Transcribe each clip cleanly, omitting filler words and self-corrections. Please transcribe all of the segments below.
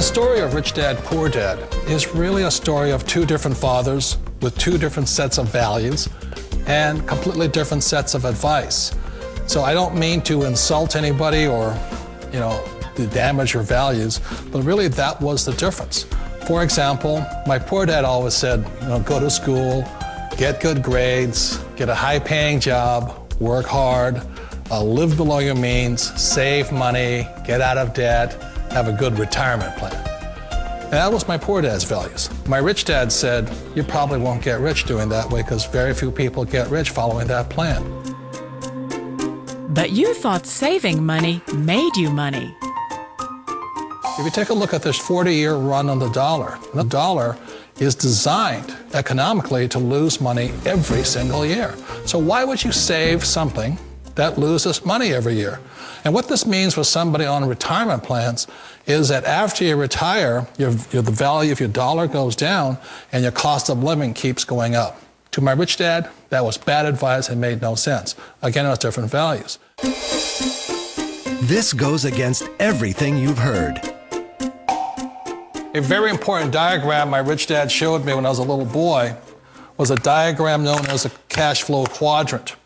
The story of Rich Dad, Poor Dad is really a story of two different fathers with two different sets of values and completely different sets of advice. So I don't mean to insult anybody or, to damage your values, but really that was the difference. For example, my poor dad always said, go to school, get good grades, get a high-paying job, work hard, live below your means, save money, get out of debt, have a good retirement plan. And that was my poor dad's values. My rich dad said, you probably won't get rich doing that way because very few people get rich following that plan. But you thought saving money made you money. If you take a look at this 40-year run on the dollar is designed economically to lose money every single year. So why would you save something that loses money every year? And what this means for somebody on retirement plans is that after you retire, the value of your dollar goes down and your cost of living keeps going up. To my rich dad, that was bad advice and made no sense. Again, it was different values. This goes against everything you've heard. A very important diagram my rich dad showed me when I was a little boy was a diagram known as a cash flow quadrant.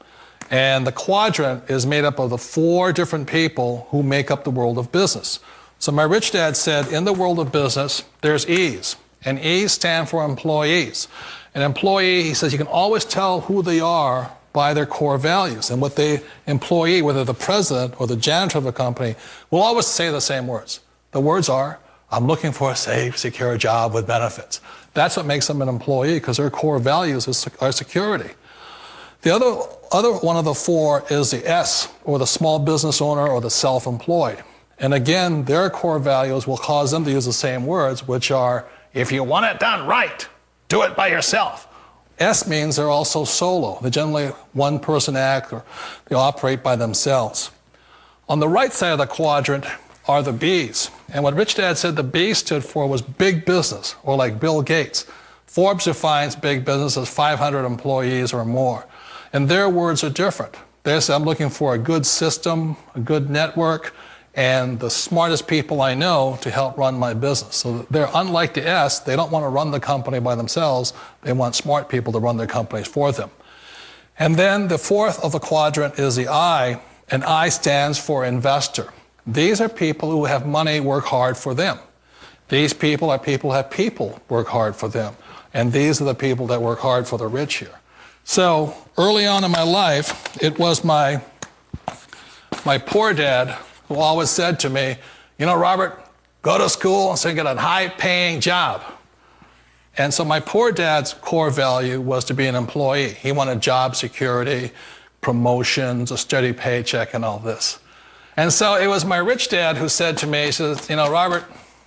And the quadrant is made up of the four different people who make up the world of business. So my rich dad said, in the world of business, there's E's. And E's stand for employees. An employee, he says, you can always tell who they are by their core values. And what the employee, whether the president or the janitor of the company, will always say the same words. The words are, I'm looking for a safe, secure job with benefits. That's what makes them an employee, because their core values are security. The other one of the four is the S, or the small business owner or the self-employed. And again, their core values will cause them to use the same words, which are, if you want it done right, do it by yourself. S means they're also solo. They're generally one-person act, or they operate by themselves. On the right side of the quadrant are the B's. And what Rich Dad said the B stood for was big business, or like Bill Gates. Forbes defines big business as 500 employees or more. And their words are different. They say, I'm looking for a good system, a good network, and the smartest people I know to help run my business. So they're unlike the S. They don't want to run the company by themselves. They want smart people to run their companies for them. And then the fourth of the quadrant is the I, and I stands for investor. These are people who have money work hard for them. These people are people who have people work hard for them. And these are the people that work hard for the rich here. So early on in my life, it was my poor dad who always said to me, Robert, go to school and so get a high-paying job. And so my poor dad's core value was to be an employee. He wanted job security, promotions, a steady paycheck, and all this. And so it was my rich dad who said to me, he says, Robert,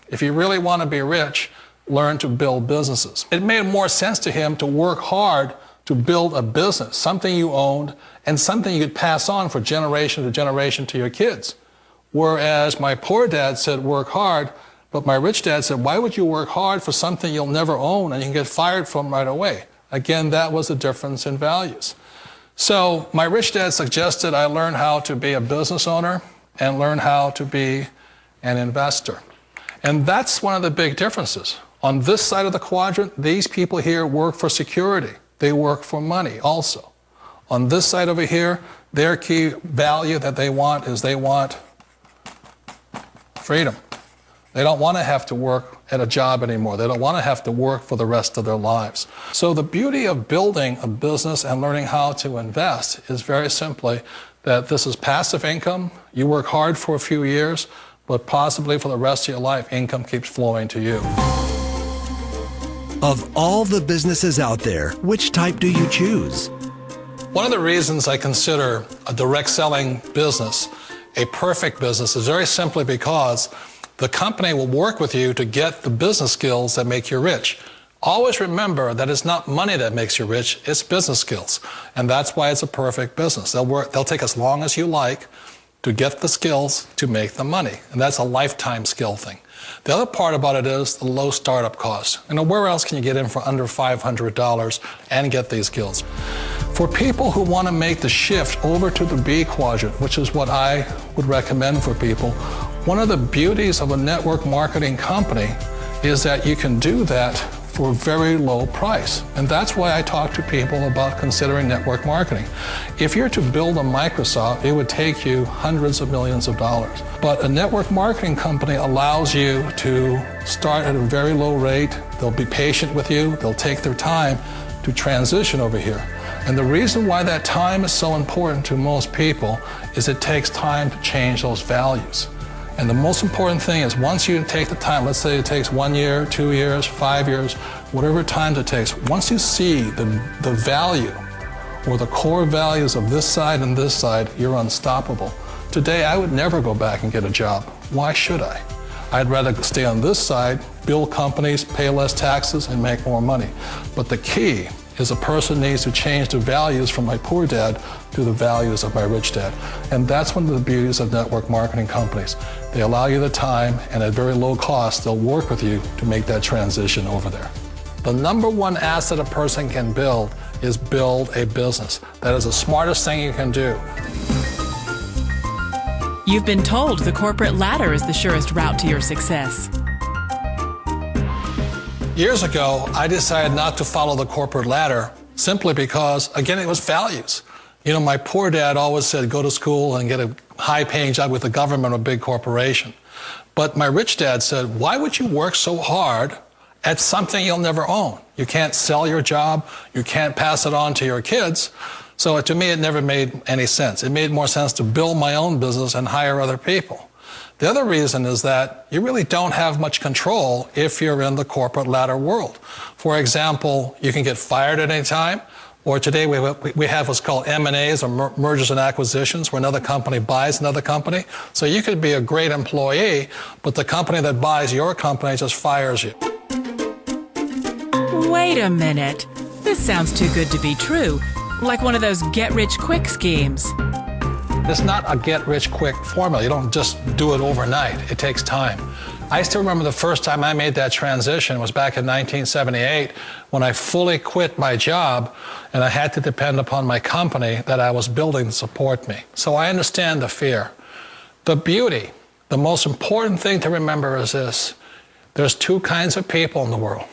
if you really want to be rich, learn to build businesses. It made more sense to him to work hard to build a business, something you owned, and something you could pass on for generation to generation to your kids. Whereas my poor dad said, work hard, but my rich dad said, why would you work hard for something you'll never own and you can get fired from right away? Again, that was the difference in values. So my rich dad suggested I learn how to be a business owner and learn how to be an investor. And that's one of the big differences. On this side of the quadrant, these people here work for security. They work for money also. On this side over here, their key value that they want is they want freedom. They don't want to have to work at a job anymore. They don't want to have to work for the rest of their lives. So the beauty of building a business and learning how to invest is very simply that this is passive income. You work hard for a few years, but possibly for the rest of your life, income keeps flowing to you. Of all the businesses out there, which type do you choose? One of the reasons I consider a direct selling business a perfect business is very simply because the company will work with you to get the business skills that make you rich. Always remember that it's not money that makes you rich, it's business skills. And that's why it's a perfect business. They'll take as long as you like to get the skills to make the money. And that's a lifetime skill thing. The other part about it is the low startup cost. Where else can you get in for under $500 and get these skills? For people who want to make the shift over to the B quadrant, which is what I would recommend for people, One of the beauties of a network marketing company is that you can do that for a very low price. And that's why I talk to people about considering network marketing. If you're to build a Microsoft, it would take you hundreds of millions of dollars. But a network marketing company allows you to start at a very low rate. They'll be patient with you. They'll take their time to transition over here. And the reason why that time is so important to most people is it takes time to change those values. And the most important thing is once you take the time, let's say it takes 1 year, 2 years, 5 years, whatever time it takes, once you see the value or the core values of this side and this side, you're unstoppable. Today, I would never go back and get a job. Why should I? I'd rather stay on this side, build companies, pay less taxes, and make more money. But the key is a person needs to change the values from my poor dad to the values of my rich dad. And that's one of the beauties of network marketing companies. They allow you the time, and at very low cost, they'll work with you to make that transition over there. The number one asset a person can build is build a business. That is the smartest thing you can do. You've been told the corporate ladder is the surest route to your success. Years ago, I decided not to follow the corporate ladder simply because, again, it was values. You know, my poor dad always said, go to school and get a high-paying job with the government or a big corporation. But my rich dad said, why would you work so hard at something you'll never own? You can't sell your job. You can't pass it on to your kids. So to me, it never made any sense. It made more sense to build my own business and hire other people. The other reason is that you really don't have much control if you're in the corporate ladder world. For example, you can get fired at any time, or today we have what's called M&As, or mergers and acquisitions, where another company buys another company. So you could be a great employee, but the company that buys your company just fires you. Wait a minute. This sounds too good to be true. Like one of those get-rich-quick schemes. It's not a get-rich-quick formula. You don't just do it overnight. It takes time. I still remember the first time I made that transition was back in 1978 when I fully quit my job and I had to depend upon my company that I was building to support me. So I understand the fear. The beauty, the most important thing to remember is this. There's two kinds of people in the world.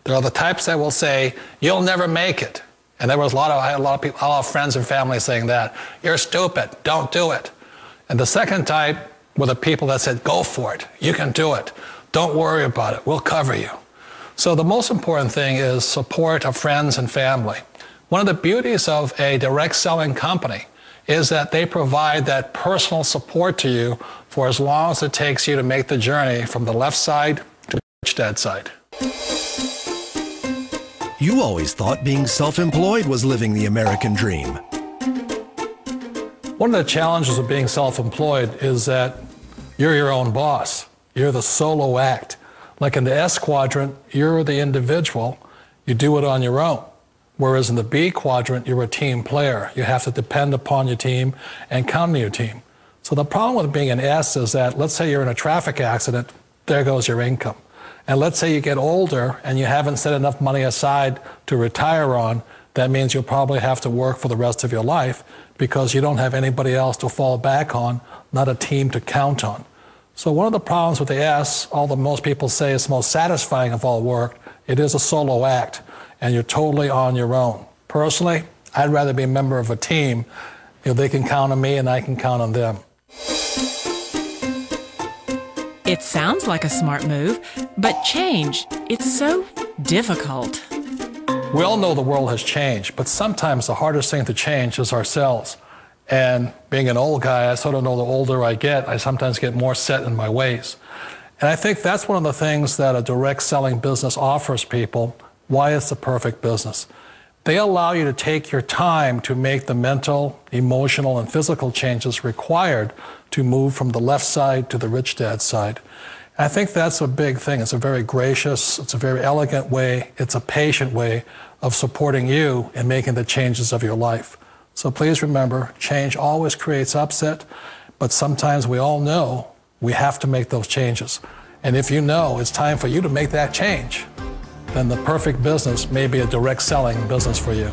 There are the types that will say, you'll never make it. And there was I had a lot of people, a lot of friends and family saying that. You're stupid, don't do it. And the second type were the people that said, go for it, you can do it. Don't worry about it, we'll cover you. So the most important thing is support of friends and family. One of the beauties of a direct selling company is that they provide that personal support to you for as long as it takes you to make the journey from the left side to the rich dad side. You always thought being self-employed was living the American dream. One of the challenges of being self-employed is that you're your own boss. You're the solo act. Like in the S quadrant, you're the individual. You do it on your own. Whereas in the B quadrant, you're a team player. You have to depend upon your team and count on your team. So the problem with being an S is that, let's say you're in a traffic accident, there goes your income. And let's say you get older and you haven't set enough money aside to retire on, that means you'll probably have to work for the rest of your life because you don't have anybody else to fall back on, not a team to count on. So one of the problems with the S, although most people say it's the most satisfying of all work, it is a solo act and you're totally on your own. Personally, I'd rather be a member of a team. You know, they can count on me and I can count on them. It sounds like a smart move, but change, it's so difficult. We all know the world has changed, but sometimes the hardest thing to change is ourselves. And being an old guy, I sort of know the older I get, I sometimes get more set in my ways. And I think that's one of the things that a direct selling business offers people, why it's the perfect business. They allow you to take your time to make the mental, emotional, and physical changes required to move from the left side to the rich dad side. And I think that's a big thing. It's a very gracious, it's a very elegant way, it's a patient way of supporting you in making the changes of your life. So please remember, change always creates upset, but sometimes we all know we have to make those changes. And if you know it's time for you to make that change, then the perfect business may be a direct selling business for you.